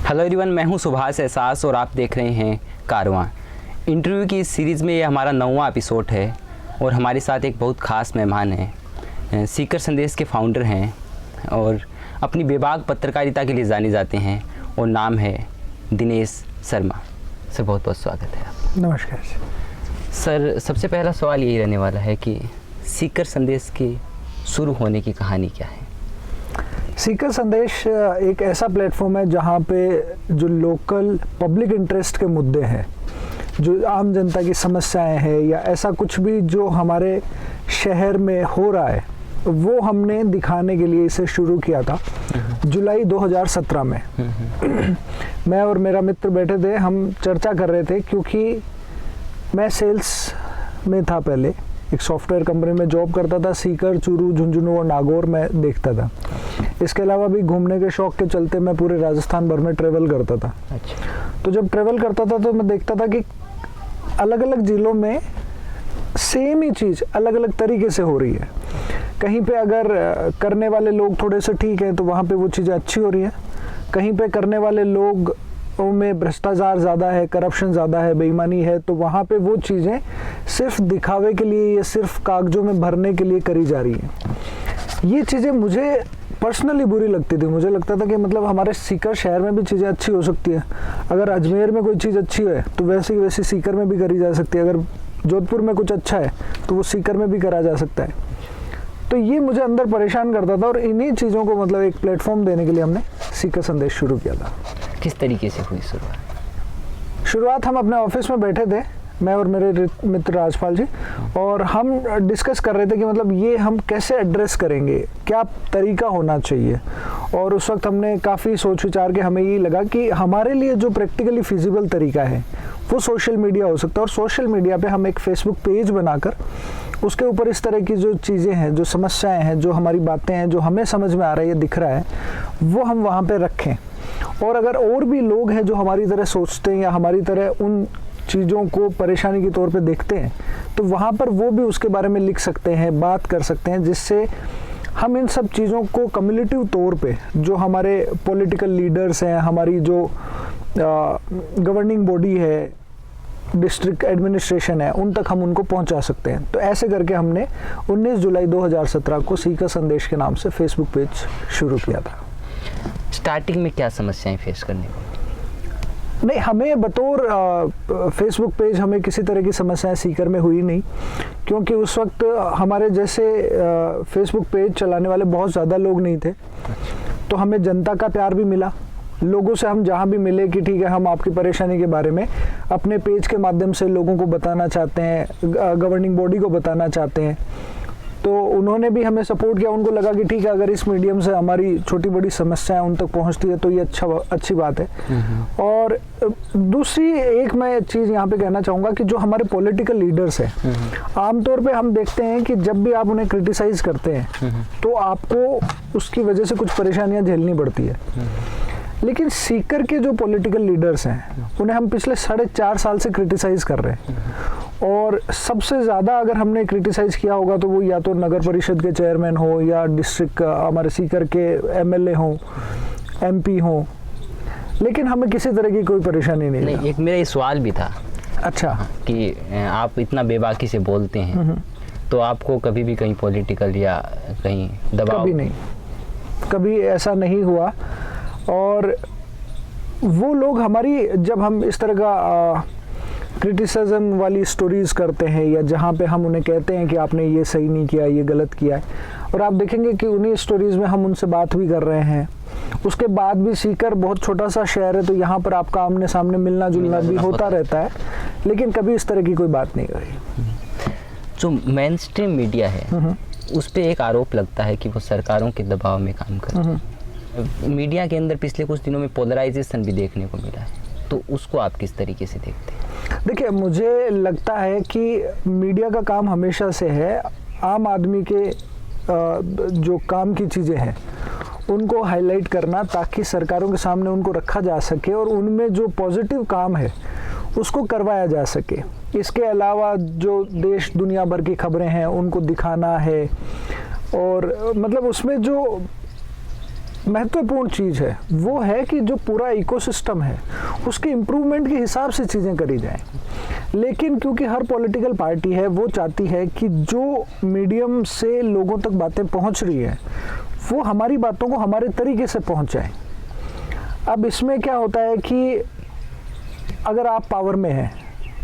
Hello everyone, मैं हूं सुभाष एहसास और आप देख रहे हैं कारवां। इंटरव्यू की इस सीरीज़ में ये हमारा 9वां एपिसोड है और हमारे साथ एक बहुत ख़ास मेहमान हैं। सीकर संदेश के फाउंडर हैं और अपनी बेबाक पत्रकारिता के लिए जाने जाते हैं और नाम है दिनेश शर्मा। सर बहुत बहुत स्वागत है आप। नमस्कार सर, सबसे पहला सवाल यही रहने वाला है कि सीकर संदेश की शुरू होने की कहानी क्या है? सीकर संदेश एक ऐसा प्लेटफॉर्म है जहाँ पे जो लोकल पब्लिक इंटरेस्ट के मुद्दे हैं, जो आम जनता की समस्याएं हैं या ऐसा कुछ भी जो हमारे शहर में हो रहा है, वो हमने दिखाने के लिए इसे शुरू किया था जुलाई 2017 में। मैं और मेरा मित्र बैठे थे, हम चर्चा कर रहे थे क्योंकि मैं सेल्स में था, पहले एक सॉफ्टवेयर कंपनी में जॉब करता था। सीकर, चूरू, झुंझुनू और नागौर में देखता था। इसके अलावा भी घूमने के शौक के चलते मैं पूरे राजस्थान भर में ट्रेवल करता था। अच्छा। तो जब ट्रेवल करता था तो मैं देखता था कि अलग अलग जिलों में सेम ही चीज़ अलग अलग तरीके से हो रही है। कहीं पे अगर करने वाले लोग थोड़े से ठीक हैं तो वहाँ पे वो चीज़ें अच्छी हो रही है। कहीं पे करने वाले लोग में भ्रष्टाचार ज़्यादा है, करप्शन ज़्यादा है, बेईमानी है, तो वहाँ पे वो चीज़ें सिर्फ दिखावे के लिए या सिर्फ कागजों में भरने के लिए करी जा रही हैं। ये चीज़ें मुझे पर्सनली बुरी लगती थी। मुझे लगता था कि मतलब हमारे सीकर शहर में भी चीज़ें अच्छी हो सकती है। अगर अजमेर में कोई चीज़ अच्छी है तो वैसे ही वैसे सीकर में भी करी जा सकती है। अगर जोधपुर में कुछ अच्छा है तो वो सीकर में भी करा जा सकता है। तो ये मुझे अंदर परेशान करता था और इन्हीं चीज़ों को मतलब एक प्लेटफॉर्म देने के लिए हमने सीकर संदेश शुरू किया था। किस तरीके से हुई शुरुआत? हम अपने ऑफिस में बैठे थे, मैं और मेरे मित्र राजपाल जी, और हम डिस्कस कर रहे थे कि मतलब ये हम कैसे एड्रेस करेंगे, क्या तरीका होना चाहिए। और उस वक्त हमने काफ़ी सोच विचार के हमें ये लगा कि हमारे लिए जो प्रैक्टिकली फिजिबल तरीका है वो सोशल मीडिया हो सकता है। और सोशल मीडिया पे हम एक फेसबुक पेज बनाकर उसके ऊपर इस तरह की जो चीज़ें हैं, जो समस्याएं हैं, जो हमारी बातें हैं, जो हमें समझ में आ रहा है, ये दिख रहा है, वो हम वहाँ पे रखें। और अगर और भी लोग हैं जो हमारी तरह सोचते हैं या हमारी तरह उन चीज़ों को परेशानी के तौर पे देखते हैं, तो वहाँ पर वो भी उसके बारे में लिख सकते हैं, बात कर सकते हैं, जिससे हम इन सब चीज़ों को कम्युनिटिव तौर पे जो हमारे पॉलिटिकल लीडर्स हैं, हमारी जो गवर्निंग बॉडी है, डिस्ट्रिक्ट एडमिनिस्ट्रेशन है, उन तक हम उनको पहुंचा सकते हैं। तो ऐसे करके हमने 19 जुलाई 2017 को सीकर संदेश के नाम से फेसबुक पेज शुरू किया था। स्टार्टिंग में क्या समस्याएं फेस करने को? नहीं, हमें बतौर फेसबुक पेज हमें किसी तरह की समस्याएं सीकर में हुई नहीं, क्योंकि उस वक्त हमारे जैसे फेसबुक पेज चलाने वाले बहुत ज़्यादा लोग नहीं थे। तो हमें जनता का प्यार भी मिला। लोगों से हम जहाँ भी मिले कि ठीक है, हम आपकी परेशानी के बारे में अपने पेज के माध्यम से लोगों को बताना चाहते हैं, गवर्निंग बॉडी को बताना चाहते हैं, तो उन्होंने भी हमें सपोर्ट किया। उनको लगा कि ठीक है, अगर इस मीडियम से हमारी छोटी बड़ी समस्याएं उन तक पहुंचती है तो ये अच्छी बात है। और दूसरी एक मैं चीज़ यहाँ पे कहना चाहूँगा कि जो हमारे पॉलिटिकल लीडर्स हैं, आमतौर पे हम देखते हैं कि जब भी आप उन्हें क्रिटिसाइज करते हैं तो आपको उसकी वजह से कुछ परेशानियाँ झेलनी पड़ती है। लेकिन सीकर के जो पॉलिटिकल लीडर्स हैं उन्हें हम पिछले 4.5 साल से क्रिटिसाइज कर रहे हैं। और सबसे ज़्यादा अगर हमने क्रिटिसाइज किया होगा तो वो या तो नगर परिषद के चेयरमैन हो या डिस्ट्रिक्ट हमारे सीकर के एमएलए हों, एमपी हों, लेकिन हमें किसी तरह की कोई परेशानी नहीं। एक मेरा ये सवाल भी था। अच्छा। कि आप इतना बेबाकी से बोलते हैं तो आपको कभी भी कहीं पॉलिटिकल या कहीं दबाव? कभी नहीं, कभी ऐसा नहीं हुआ। और वो लोग हमारी, जब हम इस तरह का क्रिटिसिज्म वाली स्टोरीज करते हैं या जहाँ पे हम उन्हें कहते हैं कि आपने ये सही नहीं किया, ये गलत किया है, और आप देखेंगे कि उन्हीं स्टोरीज में हम उनसे बात भी कर रहे हैं। उसके बाद भी सीकर बहुत छोटा सा शहर है, तो यहाँ पर आपका आमने सामने मिलना जुलना भी होता रहता है, लेकिन कभी इस तरह की कोई बात नहीं रही। जो मेन स्ट्रीम मीडिया है उस पर एक आरोप लगता है कि वो सरकारों के दबाव में काम कर रहे हैं। मीडिया के अंदर पिछले कुछ दिनों में पोलराइजेशन भी देखने को मिला है, तो उसको आप किस तरीके से देखते हैं? देखिए, मुझे लगता है कि मीडिया का काम हमेशा से है आम आदमी के जो काम की चीज़ें हैं उनको हाईलाइट करना, ताकि सरकारों के सामने उनको रखा जा सके और उनमें जो पॉजिटिव काम है उसको करवाया जा सके। इसके अलावा जो देश दुनिया भर की खबरें हैं उनको दिखाना है, और मतलब उसमें जो महत्वपूर्ण चीज़ है वो है कि जो पूरा इकोसिस्टम है उसके इम्प्रूवमेंट के हिसाब से चीज़ें करी जाएं। लेकिन क्योंकि हर पॉलिटिकल पार्टी है वो चाहती है कि जो मीडियम से लोगों तक बातें पहुंच रही है वो हमारी बातों को हमारे तरीके से पहुंचाएं। अब इसमें क्या होता है कि अगर आप पावर में हैं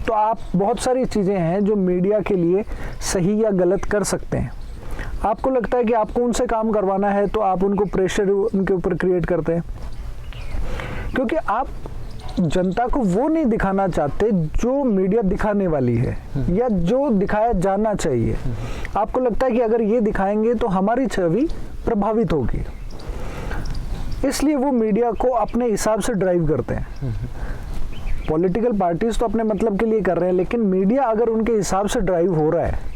तो आप बहुत सारी चीज़ें हैं जो मीडिया के लिए सही या गलत कर सकते हैं। आपको लगता है कि आपको उनसे काम करवाना है तो आप उनको प्रेशर उनके ऊपर क्रिएट करते हैं, क्योंकि आप जनता को वो नहीं दिखाना चाहते जो मीडिया दिखाने वाली है या जो दिखाया जाना चाहिए। आपको लगता है कि अगर ये दिखाएंगे तो हमारी छवि प्रभावित होगी, इसलिए वो मीडिया को अपने हिसाब से ड्राइव करते हैं। पॉलिटिकल पार्टीज तो अपने मतलब के लिए कर रहे हैं, लेकिन मीडिया अगर उनके हिसाब से ड्राइव हो रहा है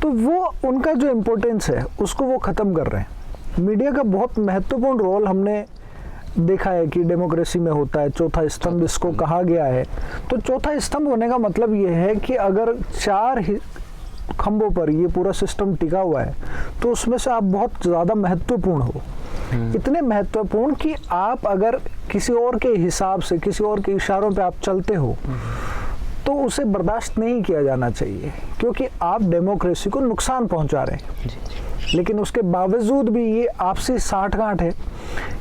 तो वो उनका जो इम्पोर्टेंस है उसको वो ख़त्म कर रहे हैं। मीडिया का बहुत महत्वपूर्ण रोल हमने देखा है कि डेमोक्रेसी में होता है, चौथा स्तंभ इसको कहा गया है। तो चौथा स्तंभ होने का मतलब ये है कि अगर 4 खंभों पर ये पूरा सिस्टम टिका हुआ है तो उसमें से आप बहुत ज़्यादा महत्वपूर्ण हो, इतने महत्वपूर्ण कि आप अगर किसी और के हिसाब से, किसी और के इशारों पे आप चलते हो तो उसे बर्दाश्त नहीं किया जाना चाहिए, क्योंकि आप डेमोक्रेसी को नुकसान पहुंचा रहे हैं। लेकिन उसके बावजूद भी ये आपसी साठगांठ है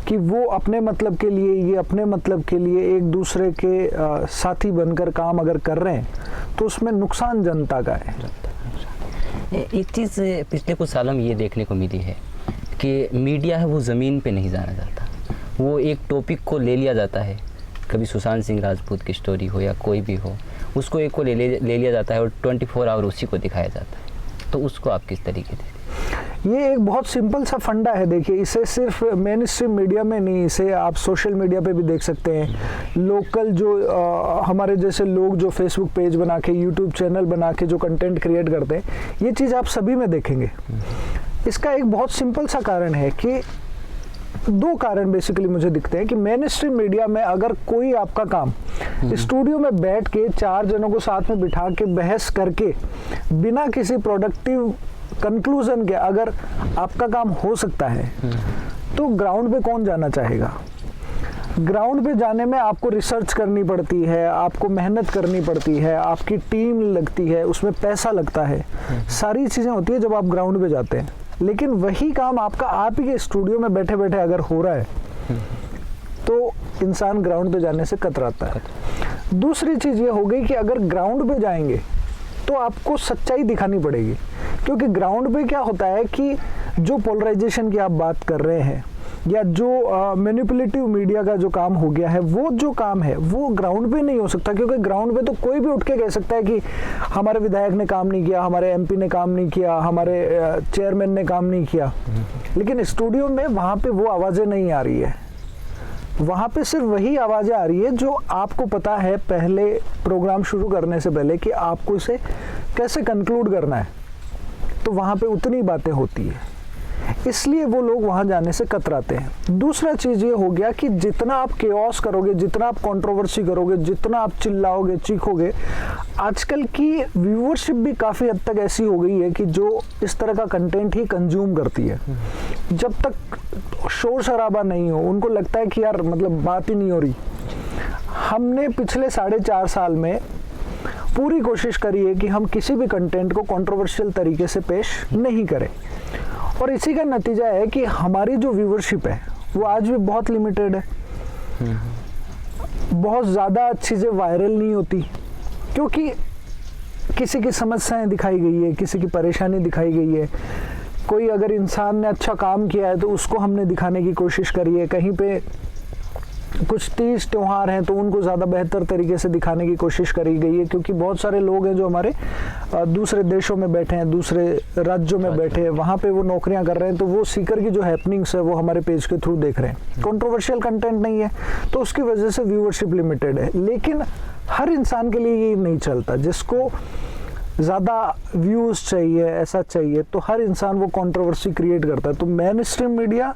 कि वो अपने मतलब के लिए, ये अपने मतलब के लिए एक दूसरे के साथी बनकर काम अगर कर रहे हैं तो उसमें नुकसान जनता का है। एक चीज़ पिछले कुछ सालों में ये देखने को मिली है कि मीडिया है वो ज़मीन पे नहीं जाना चाहता, वो एक टॉपिक को ले लिया जाता है, कभी सुशांत सिंह राजपूत की स्टोरी हो या कोई भी हो, उसको एक को ले लिया जाता है और 24 आवर उसी को दिखाया जाता है। तो उसको आप किस तरीके से? ये एक बहुत सिंपल सा फंडा है। देखिए, इसे सिर्फ मेन स्ट्रीम मीडिया में नहीं, इसे आप सोशल मीडिया पे भी देख सकते हैं। लोकल जो हमारे जैसे लोग जो फेसबुक पेज बना के, यूट्यूब चैनल बना के जो कंटेंट क्रिएट करते हैं, ये चीज़ आप सभी में देखेंगे। इसका एक बहुत सिंपल सा कारण है कि 2 कारण बेसिकली मुझे दिखते हैं कि मेन स्ट्रीम मीडिया में अगर कोई आपका काम स्टूडियो में बैठ के 4 जनों को साथ में बिठा के बहस करके बिना किसी प्रोडक्टिव कंक्लूजन के अगर आपका काम हो सकता है तो ग्राउंड पे कौन जाना चाहेगा? ग्राउंड पे जाने में आपको रिसर्च करनी पड़ती है, आपको मेहनत करनी पड़ती है, आपकी टीम लगती है, उसमें पैसा लगता है, सारी चीज़ें होती है जब आप ग्राउंड पे जाते हैं। लेकिन वही काम आपका आप ही के स्टूडियो में बैठे बैठे अगर हो रहा है तो इंसान ग्राउंड पे जाने से कतराता है। दूसरी चीज़ ये हो गई कि अगर ग्राउंड पे जाएंगे तो आपको सच्चाई दिखानी पड़ेगी, क्योंकि ग्राउंड पे क्या होता है कि जो पोलराइजेशन की आप बात कर रहे हैं या जो मैनिपुलेटिव मीडिया का जो काम हो गया है, वो जो काम है वो ग्राउंड पे नहीं हो सकता, क्योंकि ग्राउंड पे तो कोई भी उठ के कह सकता है कि हमारे विधायक ने काम नहीं किया, हमारे एमपी ने काम नहीं किया, हमारे चेयरमैन ने काम नहीं किया। लेकिन स्टूडियो में वहाँ पे वो आवाज़ें नहीं आ रही है, वहाँ पे सिर्फ वही आवाज़ें आ रही है जो आपको पता है पहले प्रोग्राम शुरू करने से पहले कि आपको इसे कैसे कंक्लूड करना है। तो वहाँ पे उतनी बातें होती है, इसलिए वो लोग वहाँ जाने से कतराते हैं। दूसरा चीज़ ये हो गया कि जितना आप केओस करोगे, जितना आप कंट्रोवर्सी करोगे, जितना आप चिल्लाओगे, चीखोगे, आजकल की व्यूअरशिप भी काफ़ी हद तक ऐसी हो गई है कि जो इस तरह का कंटेंट ही कंज्यूम करती है। जब तक शोर शराबा नहीं हो, उनको लगता है कि यार मतलब बात ही नहीं हो रही। हमने पिछले 4.5 साल में पूरी कोशिश करी है कि हम किसी भी कंटेंट को कंट्रोवर्शियल तरीके से पेश नहीं करें, और इसी का नतीजा है कि हमारी जो व्यूअरशिप है वो आज भी बहुत लिमिटेड है। बहुत ज़्यादा चीज़ें वायरल नहीं होती, क्योंकि किसी की समस्याएं दिखाई गई है, किसी की परेशानी दिखाई गई है, कोई अगर इंसान ने अच्छा काम किया है तो उसको हमने दिखाने की कोशिश करी है, कहीं पे कुछ तीज त्यौहार हैं तो उनको ज़्यादा बेहतर तरीके से दिखाने की कोशिश करी गई है, क्योंकि बहुत सारे लोग हैं जो हमारे दूसरे देशों में बैठे हैं, दूसरे राज्यों में बैठे हैं, वहाँ पे वो नौकरियाँ कर रहे हैं, तो वो सीकर की जो हैपनिंग्स है वो हमारे पेज के थ्रू देख रहे हैं। कंट्रोवर्शियल कंटेंट नहीं है तो उसकी वजह से व्यूअरशिप लिमिटेड है। लेकिन हर इंसान के लिए ये नहीं चलता, जिसको ज़्यादा व्यूज़ चाहिए, ऐसा चाहिए, तो हर इंसान वो कंट्रोवर्सी क्रिएट करता है। तो मेन स्ट्रीम मीडिया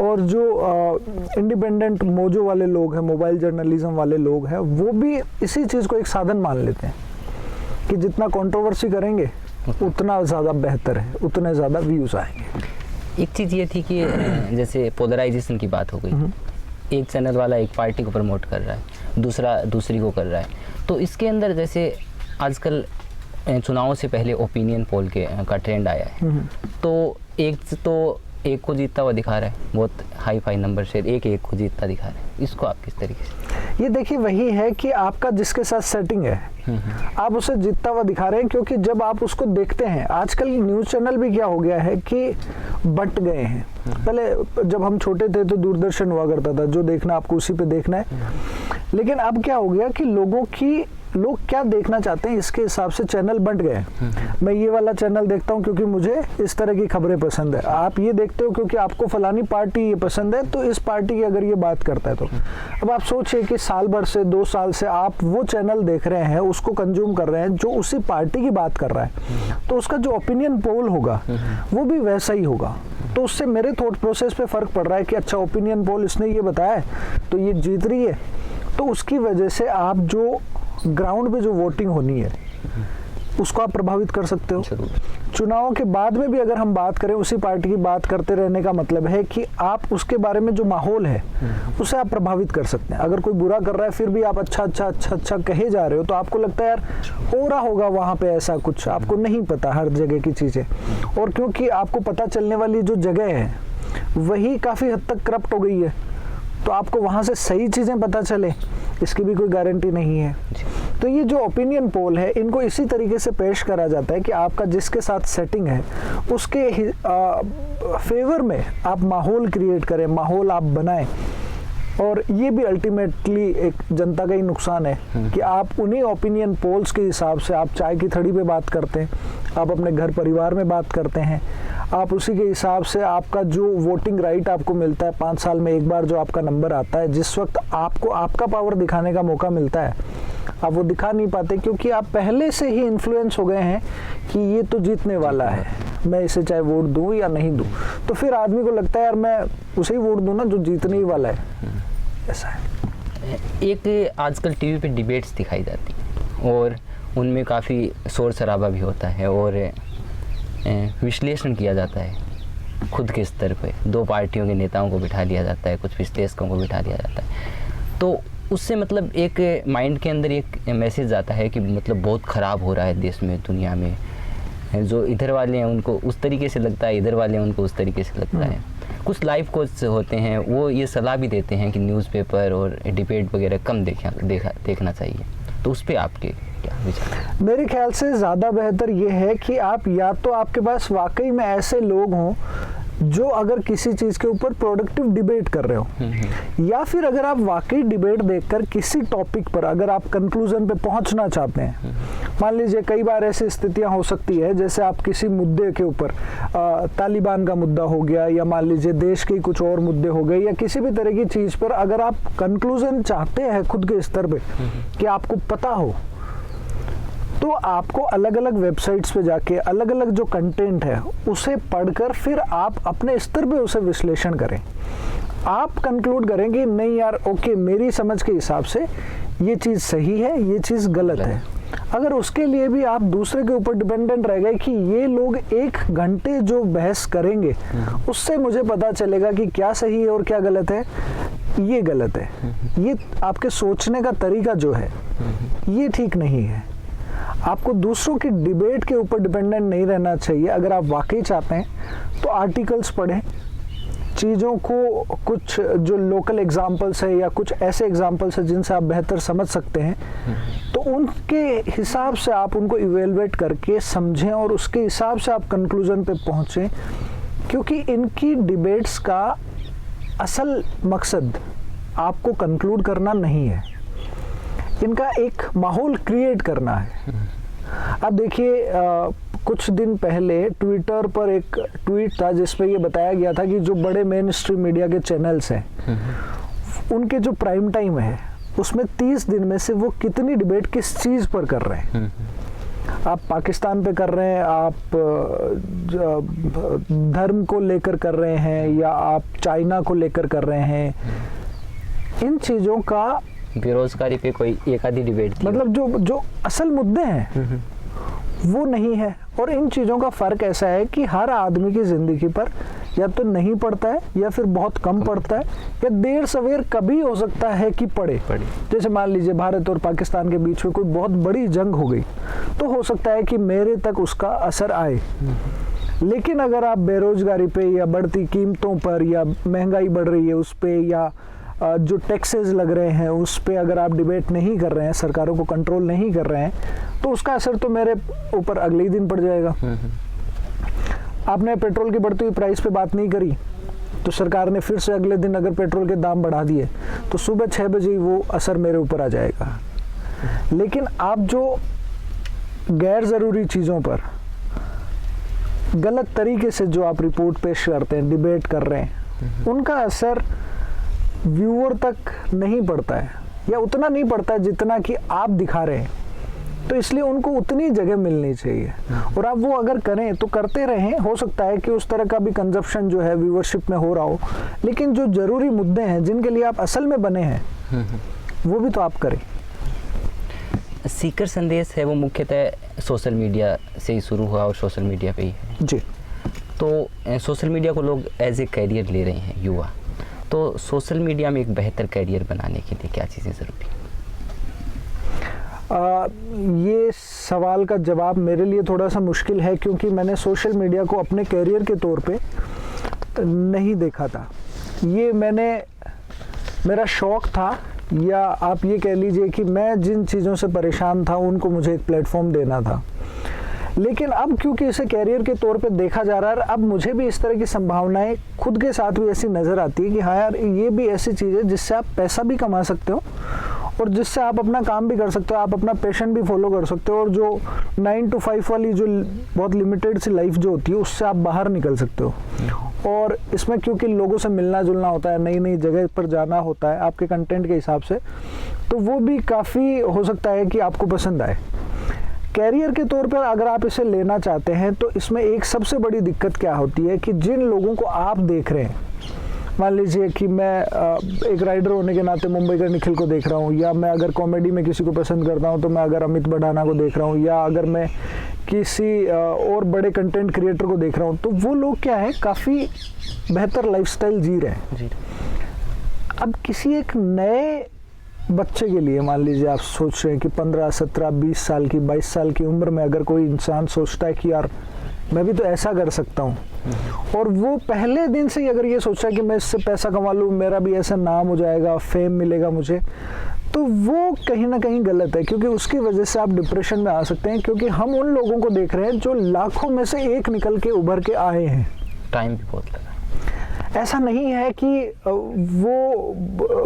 और जो इंडिपेंडेंट मोजो वाले लोग हैं, मोबाइल जर्नलिज्म वाले लोग हैं, वो भी इसी चीज़ को एक साधन मान लेते हैं कि जितना कंट्रोवर्सी करेंगे उतना ज़्यादा बेहतर है, उतने ज़्यादा व्यूज़ आएंगे। एक चीज़ ये थी कि जैसे पोलराइजेशन की बात हो गई, एक चैनल वाला एक पार्टी को प्रमोट कर रहा है, दूसरा दूसरी को कर रहा है, तो इसके अंदर जैसे आजकल चुनावों से पहले ओपिनियन पोल का ट्रेंड आया है, तो एक को जीतता हुआ दिखा रहा है, बहुत हाई फाई नंबर से एक को जीतता दिखा रहा है, इसको आप किस तरीके से? ये देखिए, वही है कि आपका जिसके साथ सेटिंग है आप उसे जीतता हुआ दिखा रहे हैं, क्योंकि जब आप उसको देखते हैं, आजकल न्यूज़ चैनल भी क्या हो गया है कि बट गए हैं। पहले जब हम छोटे थे तो दूरदर्शन हुआ करता था, जो देखना आपको उसी पे देखना है, लेकिन अब क्या हो गया कि लोग क्या देखना चाहते हैं इसके हिसाब से चैनल बंट गए। मैं ये वाला चैनल देखता हूँ क्योंकि मुझे इस तरह की खबरें पसंद है, आप ये देखते हो क्योंकि आपको फलानी पार्टी ये पसंद है, तो इस पार्टी की अगर ये बात करता है तो अब आप सोचिए कि साल भर से 2 साल से आप वो चैनल देख रहे हैं, उसको कंज्यूम कर रहे हैं जो उसी पार्टी की बात कर रहा है, तो उसका जो ओपिनियन पोल होगा वो भी वैसा ही होगा। तो उससे मेरे थॉट प्रोसेस पे फर्क पड़ रहा है कि अच्छा, ओपिनियन पोल इसने ये बताया है तो ये जीत रही है, तो उसकी वजह से आप जो ग्राउंड पे जो वोटिंग होनी है उसको आप प्रभावित कर सकते हो। चुनावों के बाद में भी अगर हम बात करें, उसी पार्टी की बात करते रहने का मतलब है कि आप उसके बारे में जो माहौल है उसे आप प्रभावित कर सकते हैं। अगर कोई बुरा कर रहा है फिर भी आप अच्छा कहे जा रहे हो, तो आपको लगता है यार हो रहा होगा वहाँ पे ऐसा कुछ, आपको नहीं पता हर जगह की चीज़ें, और क्योंकि आपको पता चलने वाली जो जगह है वही काफ़ी हद तक करप्ट हो गई है, तो आपको वहाँ से सही चीज़ें पता चले इसकी भी कोई गारंटी नहीं है। तो ये जो ओपिनियन पोल है, इनको इसी तरीके से पेश करा जाता है कि आपका जिसके साथ सेटिंग है उसके फेवर में आप माहौल क्रिएट करें, माहौल आप बनाएं, और ये भी अल्टीमेटली एक जनता का ही नुकसान है कि आप उन्हीं ओपिनियन पोल्स के हिसाब से आप चाय की थड़ी पे बात करते हैं, आप अपने घर परिवार में बात करते हैं, आप उसी के हिसाब से आपका जो वोटिंग राइट आपको मिलता है 5 साल में एक बार जो आपका नंबर आता है, जिस वक्त आपको आपका पावर दिखाने का मौका मिलता है, आप वो दिखा नहीं पाते क्योंकि आप पहले से ही इन्फ्लुएंस हो गए हैं कि ये तो जीतने वाला है, मैं इसे चाहे वोट दूं या नहीं दूं, तो फिर आदमी को लगता है यार मैं उसे ही वोट दूं ना जो जीतने ही वाला है। ऐसा है। एक आजकल टीवी पे डिबेट्स दिखाई जाती हैं और उनमें काफ़ी शोर शराबा भी होता है और विश्लेषण किया जाता है खुद के स्तर पे, 2 पार्टियों के नेताओं को बिठा लिया जाता है, कुछ विश्लेषकों को बिठा लिया जाता है, तो उससे मतलब एक माइंड के अंदर एक मैसेज आता है कि मतलब बहुत ख़राब हो रहा है देश में, दुनिया में, जो इधर वाले हैं उनको उस तरीके से लगता है, इधर वाले हैं उनको उस तरीके से लगता है। कुछ लाइफ कोच होते हैं वो ये सलाह भी देते हैं कि न्यूज़पेपर और डिबेट वगैरह कम देखना चाहिए, तो उस पर आपके क्या विचार? मेरे ख्याल से ज़्यादा बेहतर ये है कि आप या तो आपके पास वाकई में ऐसे लोग हों जो अगर किसी चीज़ के ऊपर प्रोडक्टिव डिबेट कर रहे हो, या फिर अगर आप वाकई डिबेट देखकर किसी टॉपिक पर अगर आप कंक्लूजन पे पहुंचना चाहते हैं, मान लीजिए कई बार ऐसी स्थितियां हो सकती है जैसे आप किसी मुद्दे के ऊपर तालिबान का मुद्दा हो गया, या मान लीजिए देश के कुछ और मुद्दे हो गए, या किसी भी तरह की चीज़ पर अगर आप कंक्लूजन चाहते हैं खुद के स्तर पे कि आपको पता हो, तो आपको अलग अलग वेबसाइट्स पे जाके अलग अलग जो कंटेंट है उसे पढ़कर फिर आप अपने स्तर पे उसे विश्लेषण करें। आप कंक्लूड करें कि नहीं यार ओके, मेरी समझ के हिसाब से ये चीज़ सही है, ये चीज़ गलत है। अगर उसके लिए भी आप दूसरे के ऊपर डिपेंडेंट रह गए कि ये लोग 1 घंटे जो बहस करेंगे उससे मुझे पता चलेगा कि क्या सही है और क्या गलत है, ये गलत है, ये आपके सोचने का तरीका जो है ये ठीक नहीं है। आपको दूसरों की डिबेट के ऊपर डिपेंडेंट नहीं रहना चाहिए। अगर आप वाकई चाहते हैं तो आर्टिकल्स पढ़ें, चीज़ों को कुछ जो लोकल एग्जाम्पल्स है या कुछ ऐसे एग्जाम्पल्स है जिनसे आप बेहतर समझ सकते हैं, तो उनके हिसाब से आप उनको इवेलुएट करके समझें और उसके हिसाब से आप कंक्लूजन पे पहुँचें, क्योंकि इनकी डिबेट्स का असल मकसद आपको कंक्लूड करना नहीं है, इनका एक माहौल क्रिएट करना है। अब देखिए कुछ दिन पहले ट्विटर पर एक ट्वीट था जिसपे ये बताया गया था कि जो बड़े मेन स्ट्रीम मीडिया के चैनल्स हैं उनके जो प्राइम टाइम है उसमें 30 दिन में से वो कितनी डिबेट किस चीज़ पर कर रहे हैं। आप पाकिस्तान पे कर रहे हैं, आप धर्म को लेकर कर रहे हैं, या आप चाइना को लेकर कर रहे हैं, इन चीज़ों का बेरोजगारी पे कोई एक आधी डिबेट थी, मतलब जो असल मुद्दे हैं वो नहीं है। और इन चीज़ों का फ़र्क ऐसा है कि हर आदमी की ज़िंदगी पर या तो नहीं पढ़ता है या फिर बहुत कम पढ़ता है, या देर सवेर कभी हो सकता है कि पढ़े। जैसे मान लीजिए भारत और पाकिस्तान के बीच में कोई बहुत बड़ी जंग हो गई तो हो सकता है कि मेरे तक उसका असर आए। लेकिन अगर आप बेरोजगारी पे या बढ़ती कीमतों पर या महंगाई बढ़ रही है उस पे या जो टैक्सेस लग रहे हैं उस पे अगर आप डिबेट नहीं कर रहे हैं, सरकारों को कंट्रोल नहीं कर रहे हैं, तो उसका असर तो मेरे ऊपर अगले ही दिन पड़ जाएगा। आपने पेट्रोल की बढ़ती हुई प्राइस पे बात नहीं करी तो सरकार ने फिर से अगले दिन अगर पेट्रोल के दाम बढ़ा दिए तो सुबह 6 बजे वो असर मेरे ऊपर आ जाएगा। लेकिन आप जो गैर ज़रूरी चीज़ों पर गलत तरीके से जो आप रिपोर्ट पेश करते हैं, डिबेट कर रहे हैं, उनका असर व्यूअर तक नहीं पड़ता है या उतना नहीं पड़ता है जितना कि आप दिखा रहे हैं। तो इसलिए उनको उतनी जगह मिलनी चाहिए और आप वो अगर करें तो करते रहें। हो सकता है कि उस तरह का भी कंजप्शन जो है व्यूअरशिप में हो रहा हो, लेकिन जो ज़रूरी मुद्दे हैं जिनके लिए आप असल में बने हैं वो भी तो आप करें। सीकर संदेश है वो मुख्यतः सोशल मीडिया से ही शुरू हुआ और सोशल मीडिया पे ही है जी। तो सोशल मीडिया को लोग एज ए कैरियर ले रहे हैं युवा, तो सोशल मीडिया में एक बेहतर कैरियर बनाने के लिए क्या चीज़ें ज़रूरी हैं? ये सवाल का जवाब मेरे लिए थोड़ा सा मुश्किल है क्योंकि मैंने सोशल मीडिया को अपने कैरियर के तौर पे नहीं देखा था। ये मेरा शौक़ था, या आप ये कह लीजिए कि मैं जिन चीज़ों से परेशान था उनको मुझे एक प्लेटफॉर्म देना था। लेकिन अब क्योंकि इसे कैरियर के तौर पे देखा जा रहा है, अब मुझे भी इस तरह की संभावनाएं खुद के साथ भी ऐसी नज़र आती है कि हाँ यार, ये भी ऐसी चीज़ है जिससे आप पैसा भी कमा सकते हो और जिससे आप अपना काम भी कर सकते हो, आप अपना पैशन भी फॉलो कर सकते हो, और जो 9 to 5 वाली जो बहुत लिमिटेड सी लाइफ जो होती है उससे आप बाहर निकल सकते हो। और इसमें क्योंकि लोगों से मिलना जुलना होता है, नई नई जगह पर जाना होता है आपके कंटेंट के हिसाब से, तो वो भी काफ़ी हो सकता है कि आपको पसंद आए। कैरियर के तौर पर अगर आप इसे लेना चाहते हैं तो इसमें एक सबसे बड़ी दिक्कत क्या होती है कि जिन लोगों को आप देख रहे हैं, मान लीजिए कि मैं एक राइडर होने के नाते मुंबई का निखिल को देख रहा हूँ, या मैं अगर कॉमेडी में किसी को पसंद करता हूँ तो मैं अगर अमित बड़ाना को देख रहा हूँ, या अगर मैं किसी और बड़े कंटेंट क्रिएटर को देख रहा हूँ, तो वो लोग क्या है, काफ़ी बेहतर लाइफस्टाइल जी रहे हैं। अब किसी एक नए बच्चे के लिए मान लीजिए आप सोच रहे हैं कि 15, 17, 20 साल की, 22 साल की उम्र में अगर कोई इंसान सोचता है कि यार मैं भी तो ऐसा कर सकता हूँ, और वो पहले दिन से ही अगर ये सोचा है कि मैं इससे पैसा कमा लूँ, मेरा भी ऐसा नाम हो जाएगा, फेम मिलेगा मुझे, तो वो कहीं ना कहीं गलत है, क्योंकि उसकी वजह से आप डिप्रेशन में आ सकते हैं। क्योंकि हम उन लोगों को देख रहे हैं जो लाखों में से एक निकल के उभर के आए हैं। टाइम भी बहुत लगा। ऐसा नहीं है कि वो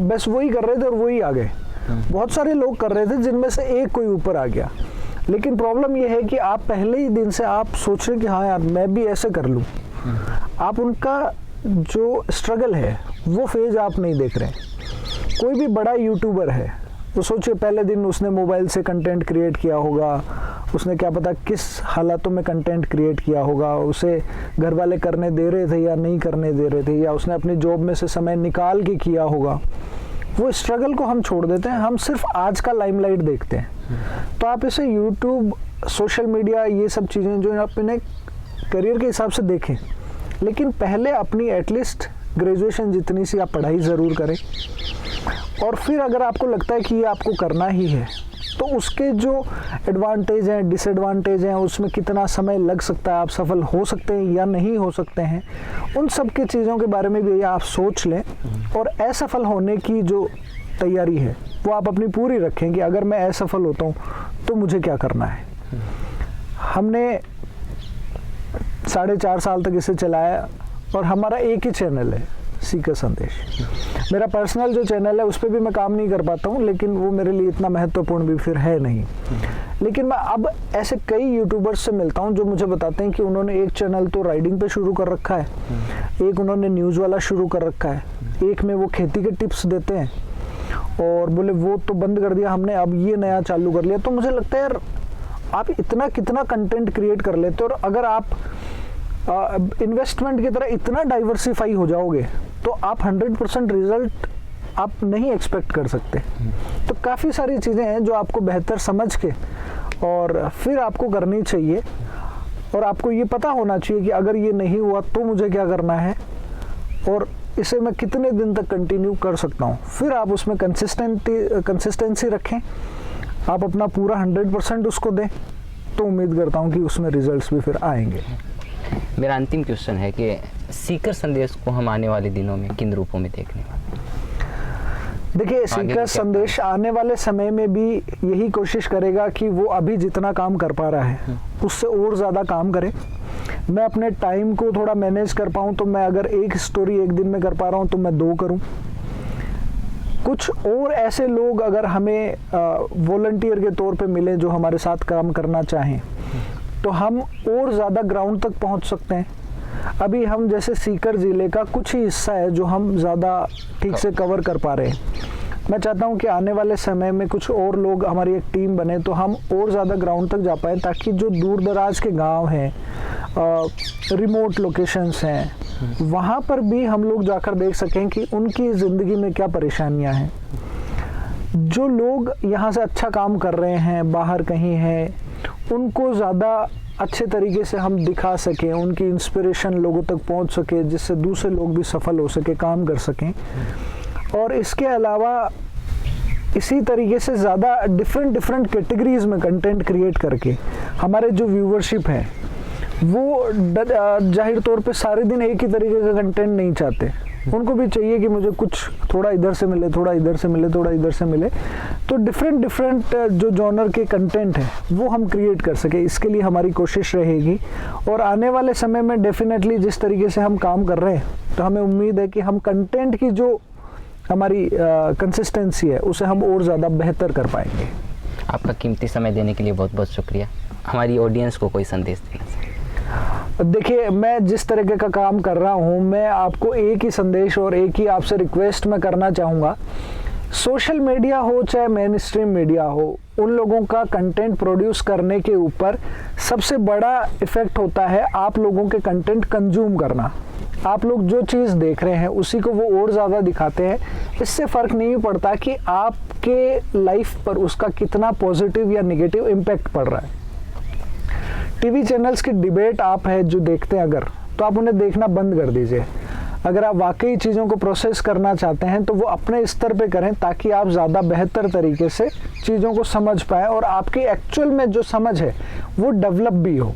बस वही कर रहे थे और वही आ गए। बहुत सारे लोग कर रहे थे जिनमें से एक कोई ऊपर आ गया। लेकिन प्रॉब्लम ये है कि आप पहले ही दिन से आप सोच रहे हैं कि हाँ यार मैं भी ऐसे कर लूँ। आप उनका जो स्ट्रगल है वो फेज आप नहीं देख रहे हैं। कोई भी बड़ा यूट्यूबर है, तो सोचिए पहले दिन उसने मोबाइल से कंटेंट क्रिएट किया होगा, उसने क्या पता किस हालातों में कंटेंट क्रिएट किया होगा, उसे घर वाले करने दे रहे थे या नहीं करने दे रहे थे, या उसने अपनी जॉब में से समय निकाल के किया होगा। वो स्ट्रगल को हम छोड़ देते हैं, हम सिर्फ आज का लाइमलाइट देखते हैं। तो आप इसे यूट्यूब, सोशल मीडिया, ये सब चीज़ें जो अपने करियर के हिसाब से देखें, लेकिन पहले अपनी एटलीस्ट ग्रेजुएशन जितनी सी आप पढ़ाई ज़रूर करें, और फिर अगर आपको लगता है कि ये आपको करना ही है तो उसके जो एडवांटेज हैं, डिसएडवांटेज हैं, उसमें कितना समय लग सकता है, आप सफल हो सकते हैं या नहीं हो सकते हैं, उन सब की चीज़ों के बारे में भी आप सोच लें। और असफल होने की जो तैयारी है वो आप अपनी पूरी रखें कि अगर मैं असफल होता हूँ तो मुझे क्या करना है। हमने 4.5 साल तक इसे चलाया और हमारा एक ही चैनल है, सीकर संदेश। मेरा पर्सनल जो चैनल है उस पर भी मैं काम नहीं कर पाता हूँ, लेकिन वो मेरे लिए इतना महत्वपूर्ण भी फिर है नहीं। लेकिन मैं अब ऐसे कई यूट्यूबर्स से मिलता हूँ जो मुझे बताते हैं कि उन्होंने एक चैनल तो राइडिंग पे शुरू कर रखा है, एक उन्होंने न्यूज़ वाला शुरू कर रखा है, एक में वो खेती के टिप्स देते हैं, और बोले वो तो बंद कर दिया हमने, अब ये नया चालू कर लिया। तो मुझे लगता है यार आप इतना कितना कंटेंट क्रिएट कर लेते हो, और अगर आप इन्वेस्टमेंट की तरह इतना डाइवर्सिफाई हो जाओगे तो आप 100% रिजल्ट आप नहीं एक्सपेक्ट कर सकते। तो काफ़ी सारी चीज़ें हैं जो आपको बेहतर समझ के और फिर आपको करनी चाहिए। और आपको ये पता होना चाहिए कि अगर ये नहीं हुआ तो मुझे क्या करना है और इसे मैं कितने दिन तक कंटिन्यू कर सकता हूँ। फिर आप उसमें कंसिस्टेंसी रखें, आप अपना पूरा 100% उसको दें, तो उम्मीद करता हूँ कि उसमें रिजल्ट्स भी फिर आएंगे। मेरा अंतिम क्वेश्चन है कि सीकर संदेश को हम आने वाले दिनों में किन रूपों में देखने वाले? देखिए, सीकर संदेश आने वाले समय में भी यही कोशिश करेगा कि वो अभी जितना काम कर पा रहा है उससे और ज़्यादा काम करे। मैं अपने टाइम को थोड़ा मैनेज कर पाऊँ, तो मैं अगर एक स्टोरी एक दिन में कर पा रहा हूँ तो मैं 2 करूँ। कुछ और ऐसे लोग अगर हमें वॉलंटियर के तौर पे मिले जो हमारे साथ काम करना चाहें, तो हम और ज़्यादा ग्राउंड तक पहुँच सकते हैं। अभी हम जैसे सीकर ज़िले का कुछ ही हिस्सा है जो हम ज़्यादा ठीक से कवर कर पा रहे हैं। मैं चाहता हूं कि आने वाले समय में कुछ और लोग, हमारी एक टीम बने तो हम और ज़्यादा ग्राउंड तक जा पाएँ, ताकि जो दूर दराज के गांव हैं, रिमोट लोकेशंस हैं, वहां पर भी हम लोग जाकर देख सकें कि उनकी ज़िंदगी में क्या परेशानियां हैं। जो लोग यहां से अच्छा काम कर रहे हैं, बाहर कहीं हैं, उनको ज़्यादा अच्छे तरीके से हम दिखा सकें, उनकी इंस्पिरेशन लोगों तक पहुंच सके, जिससे दूसरे लोग भी सफल हो सके, काम कर सकें। और इसके अलावा इसी तरीके से ज़्यादा डिफरेंट कैटेगरीज में कंटेंट क्रिएट करके हमारे जो व्यूवरशिप है वो जाहिर तौर पे सारे दिन एक ही तरीके का कंटेंट नहीं चाहते। उनको भी चाहिए कि मुझे कुछ थोड़ा इधर से मिले, थोड़ा इधर से मिले, थोड़ा इधर से मिले। तो डिफरेंट जो जॉनर के कंटेंट है वो हम क्रिएट कर सके, इसके लिए हमारी कोशिश रहेगी। और आने वाले समय में डेफिनेटली जिस तरीके से हम काम कर रहे हैं, तो हमें उम्मीद है कि हम कंटेंट की जो हमारी कंसिस्टेंसी है उसे हम और ज़्यादा बेहतर कर पाएंगे। आपका कीमती समय देने के लिए बहुत बहुत शुक्रिया। हमारी ऑडियंस को कोई संदेश देना चाहिए? देखिए, मैं जिस तरीके का काम कर रहा हूँ, मैं आपको एक ही संदेश और एक ही आपसे रिक्वेस्ट मैं करना चाहूँगा। सोशल मीडिया हो चाहे मेन स्ट्रीम मीडिया हो, उन लोगों का कंटेंट प्रोड्यूस करने के ऊपर सबसे बड़ा इफ़ेक्ट होता है आप लोगों के कंटेंट कंज्यूम करना। आप लोग जो चीज़ देख रहे हैं उसी को वो और ज़्यादा दिखाते हैं। इससे फ़र्क नहीं पड़ता कि आपके लाइफ पर उसका कितना पॉजिटिव या नेगेटिव इम्पैक्ट पड़ रहा है। टीवी चैनल्स की डिबेट आप है जो देखते हैं अगर, तो आप उन्हें देखना बंद कर दीजिए। अगर आप वाकई चीज़ों को प्रोसेस करना चाहते हैं तो वो अपने स्तर पे करें, ताकि आप ज़्यादा बेहतर तरीके से चीज़ों को समझ पाएँ और आपकी एक्चुअल में जो समझ है वो डेवलप भी हो।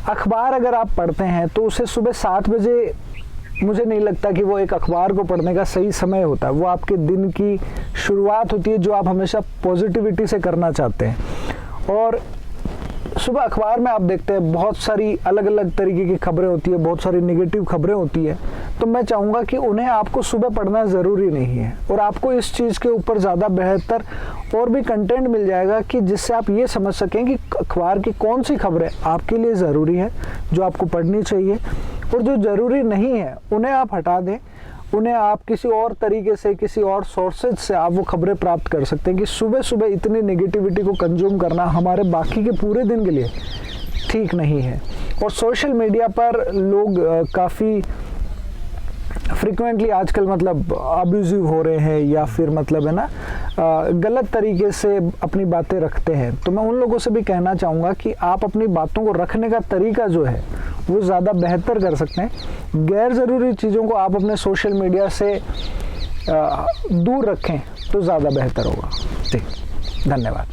अखबार अगर आप पढ़ते हैं तो उसे सुबह 7 बजे, मुझे नहीं लगता कि वो एक अखबार को पढ़ने का सही समय होता है। वो आपके दिन की शुरुआत होती है जो आप हमेशा पॉजिटिविटी से करना चाहते हैं। और सुबह अखबार में आप देखते हैं बहुत सारी अलग अलग तरीके की खबरें होती है, बहुत सारी नेगेटिव खबरें होती है। तो मैं चाहूँगा कि उन्हें आपको सुबह पढ़ना ज़रूरी नहीं है, और आपको इस चीज़ के ऊपर ज़्यादा बेहतर और भी कंटेंट मिल जाएगा कि जिससे आप ये समझ सकें कि अखबार की कौन सी खबरें आपके लिए ज़रूरी है, जो आपको पढ़नी चाहिए, और जो ज़रूरी नहीं है उन्हें आप हटा दें। उन्हें आप किसी और तरीके से, किसी और सोर्सेज से आप वो खबरें प्राप्त कर सकते हैं। कि सुबह सुबह इतनी नेगेटिविटी को कंज्यूम करना हमारे बाकी के पूरे दिन के लिए ठीक नहीं है। और सोशल मीडिया पर लोग काफ़ी फ्रिक्वेंटली आजकल मतलब अब्यूजिव हो रहे हैं, या फिर मतलब है ना गलत तरीके से अपनी बातें रखते हैं। तो मैं उन लोगों से भी कहना चाहूँगा कि आप अपनी बातों को रखने का तरीका जो है वो ज़्यादा बेहतर कर सकते हैं। गैर ज़रूरी चीज़ों को आप अपने सोशल मीडिया से दूर रखें तो ज़्यादा बेहतर होगा। जी, धन्यवाद।